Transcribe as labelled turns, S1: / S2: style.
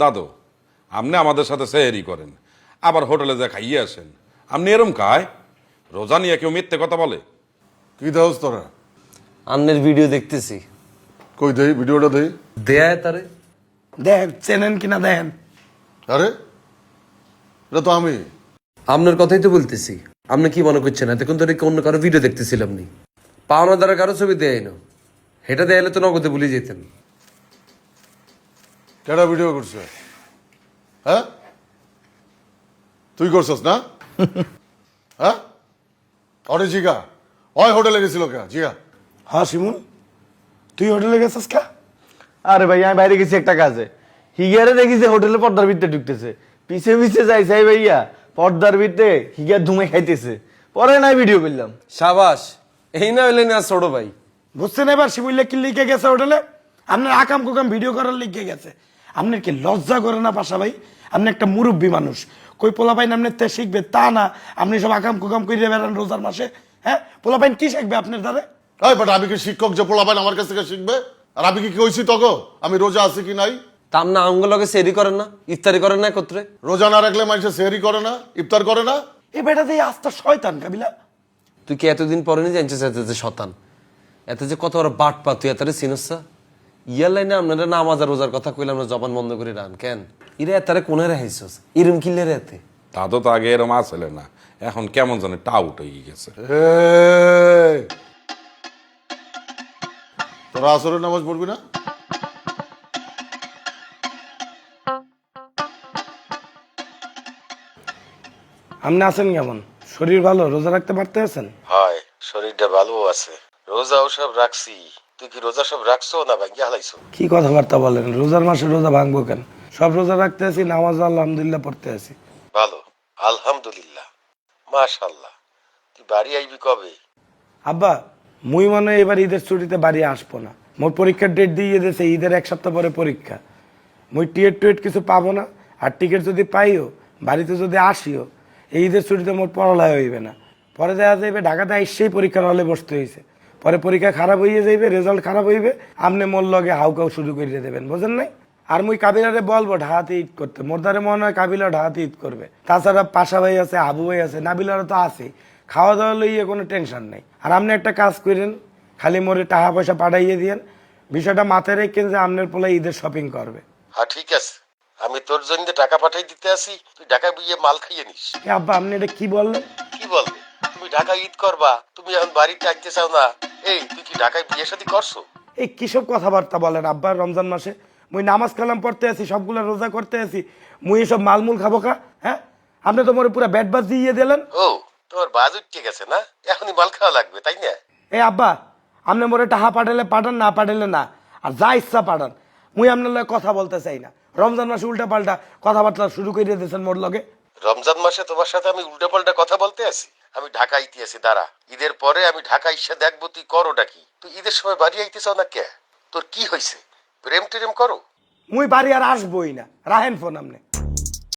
S1: দাদু আপনি আমাদের সাথে সেহেরি করেন, আবার হোটেলে যা খাইয়ে আসেন। আপনি এরম খায়? রোজা নিয়ে কেউ মিথ্যে কথা বলে?
S2: কি দেওস তোরা?
S3: আন্নের ভিডিও দেখতেছি।
S2: কই দেই ভিডিওটা দেই।
S3: দেয় তারে
S4: দেখেন চেনেন কিনা দেখেন।
S2: আরে এটা তো আমি।
S3: আপনার কথাই তো বলতেছি। আপনি কি মনে করছেন এতক্ষণ ধরে অন্য কারো ভিডিও দেখতেছিলাম নি? পাওনা দ্বারা কারো ছবি দেয় না, সেটা দেয়ালে তো নগদে ভুলে যেতেন।
S2: কেডা ভিডিও করছে? হ্যাঁ তুই করছস না? হ্যাঁ অরে জিগা ওই হোটেলে গেছিল কে জিগা?
S4: হ্যাঁ শিমুল, তুই হোটেলে গেছিস কা?
S5: আরে ভাই আমি বাইরে গেছি একটা কাজে, হিগারে দেখি যে হোটেলে পর্দার ভিতরে ঢুকতেছে, পিছে পিছে যাই চাই ভাইয়া পর্দার ভিতরে হিগার ধুমে খাইতেছে। পরে নাই ভিডিও করলাম।
S3: সাবাস, এই না হইলেন আর ছোট ভাই।
S4: বুঝছেন এবার শিমুল্লা কি লিখে গেছে হোটেলে? আপনার আকাম কুকাম ভিডিও করার লিখে গেছে। আপনার কি লজ্জা করে না পাশা ভাই? আপনি একটা মুরব্বী মানুষ, কই পোলাপাইন আপনার তে শিখবে তা না, আপনি সব আকাম কুকাম করে বেড়ান রোজার মাসে। হ্যাঁ পোলাপাইন কি শিখবে আপনার দ্বারা?
S2: এই বাট আমি কি শিক্ষক যে পোলাপান আমার কাছ থেকে শিখবে? আর আমি কি কইছি তোকে আমি রোজা আছি কি নাই?
S3: তাম না আঙ্গুলকে সেরি করেন না, ইফতারি করেন না একত্রে?
S2: রোজা না রাখলে মানুষ সেহরি করে না, ইফতার করে না?
S4: এই বেটা দিয়ে আস্তা শয়তান কাবিলা।
S3: তুই কি এতদিন পরে নি জানছিস এত যে শতান, এত যে কত বড় বাট পা, তুই এতারে চিনসা? ইয়ার লাইনে আপনারা নামাজ আর রোজার কথা কইলাম না, জবান বন্ধ করে রান কেন? ইরে এতারে কোনে রাখিস ইরম কিনলে রে এতে?
S1: দাদু তো আগে এরম আসলে না, এখন কেমন জানে টাউট হয়ে গেছে।
S2: এই, তোরা আসরের নামাজ পড়বি না?
S4: আপনি আছেন কেমন? শরীর ভালো? রোজা রাখতে পারতে আছেন?
S6: হয় শরীরটা ভালো আছে, রোজাও সব রাখছি। তুই কি রোজা সব রাখছো না ভাঙ্গি হালাইছো?
S4: কি কথাবার্তা বলেন? রোজার মাসে রোজা ভাঙবো কেন? সব রোজা রাখতে আছি, নামাজ আলহামদুলিল্লাহ পড়তে আছি।
S6: ভালো, আলহামদুলিল্লাহ, মাশাআল্লাহ। তুই বাড়ি আইবি কবে?
S4: আব্বা মুই মনে হয় এবার ঈদের ছুটিতে বাড়ি আসবো না। মোর পরীক্ষার ডেট দিয়ে দিয়েছে, ঈদের এক সপ্তাহ পরে পরীক্ষা। মুই টিকিট টুয়েট কিছু পাবো না, আর টিকিট যদি পাইও বাড়িতে যদি আসিও এই ঈদের ছুটিতে মোর পড়ালেখা হইবে না। পরে দেখা যাইবে ঢাকাতে এসেই পরীক্ষার হলে বসতে হয়েছে, পরে পরীক্ষা খারাপ হইয়ে যাইবে, রেজাল্ট খারাপ হইবে, আপনি মোর লগে হাউকাউ শুরু করে দেবেন, বোঝেন নাই? আর মুই কাবিলারে বলবো ঢাকাতে ঈদ করতে, মোর দ্বারে মনে হয় কাবিলা ঢাকাতে ঈদ করবে। তাছাড়া পাশা ভাই আছে, আবু ভাই আছে, নাবিলারও তো আছে, খাওয়া দাওয়া লইয়ে কোনো টেনশন নেই। আর আপনি একটা কাজ করেন, খালি মোরে টাকা পয়সা পাঠাইয়ে দিয়েন, বিষয়টা মাথায় রেখেন যে আপনার পোলা ঈদের শপিং করবে।
S6: হ্যাঁ ঠিক আছে, আমি তোর জন্য টাকা পাঠাই দিতে আসি, তুই ঢাকা বিয়ে মাল খাইয়ে নিস।
S4: এ আব্বা আপনি এটা কি বললেন?
S6: কি বলবে? তুমি ঢাকা ঈদ করবা, তুমি এখন বাড়িতে আসতে চাও না? এই তুই কি ঢাকায় বিয়ে শাদী করছো?
S4: এই কিসব কথাবার্তা বলেন আব্বা? রমজান মাসে মুই নামাজ কালাম পড়তে আছি, সবগুলা রোজা করতে আছি, মুই এসব মালমূল খাবো কা? হ্যাঁ আপনি তো মোরে পুরো ব্যাট বাজ দিয়ে দিলেন।
S6: ও তোমার বাজ উঠে গেছে না, এখনই মাল খাওয়া লাগবে তাই না?
S4: এই আব্বা আপনি মোরে টাহা পাঠালে পাঠান, না পাঠালে না, আর যা ইচ্ছা পাঠান, মুই আপনার লগে কথা বলতে চাই না। রমজান মাসে উল্টা পাল্টা কথাবার্তা শুরু করে দিয়েছেন মোর লগে।
S6: রমজান মাসে তোমার সাথে আমি উল্টাপাল্টা কথা বলতে আছি? আমি ঢাকা আইতে আছি, দাঁড়া, ঈদের পরে আমি ঢাকা ইসে দেখবো তুই করোটা কি। তুই ঈদের সময় বাড়ি আইতে চাও না কে? তোর কি হয়েছে? প্রেম টেরেম করো?
S4: মুই বাড়ি আর আসবোই না, রাহেন ফোন আপনি।